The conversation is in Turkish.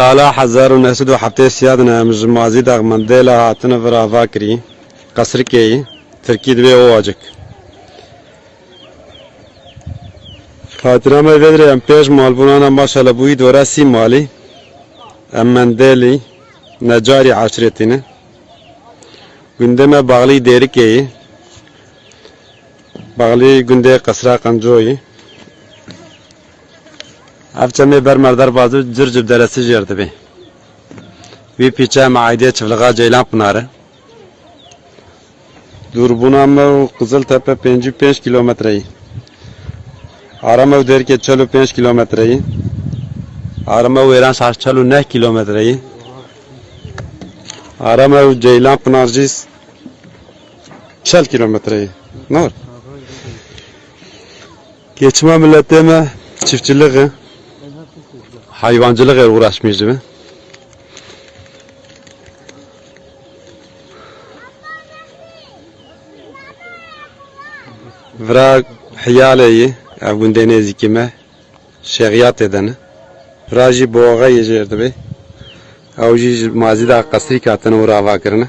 سالا 1907 سیادنا مجموعی داغ مندلا هاتن ورا کری قصر کی ترکی دوی واجک خاطرم بدر ام پیش مال بنانا ماشاءالله بوی دورا سی مالی ام مندلی نجاری عشرتینه gündeme bağlı derikeyi bağlı günde kasra kancoyi avçame ber merdar bazı cırcıp deresi yerdi be bir piçe maide çiftliğe ceylan pınarı Durbunam Kızıltepe 5 kilometreyi arama derike çalo 5 kilometreyi arama veren saç çalo 9 kilometreyi arama ceylan pınarcız 40 kilometreyi ne var? Geçme milletime çiftçiliği, hayvancılığa uğraşmıştım. Vra hiyaleyi, evgunde nezikime şeğiyat edeni. Vraji boğağa yecerdi be. Avcı mazida kasri katını uğra vakırını.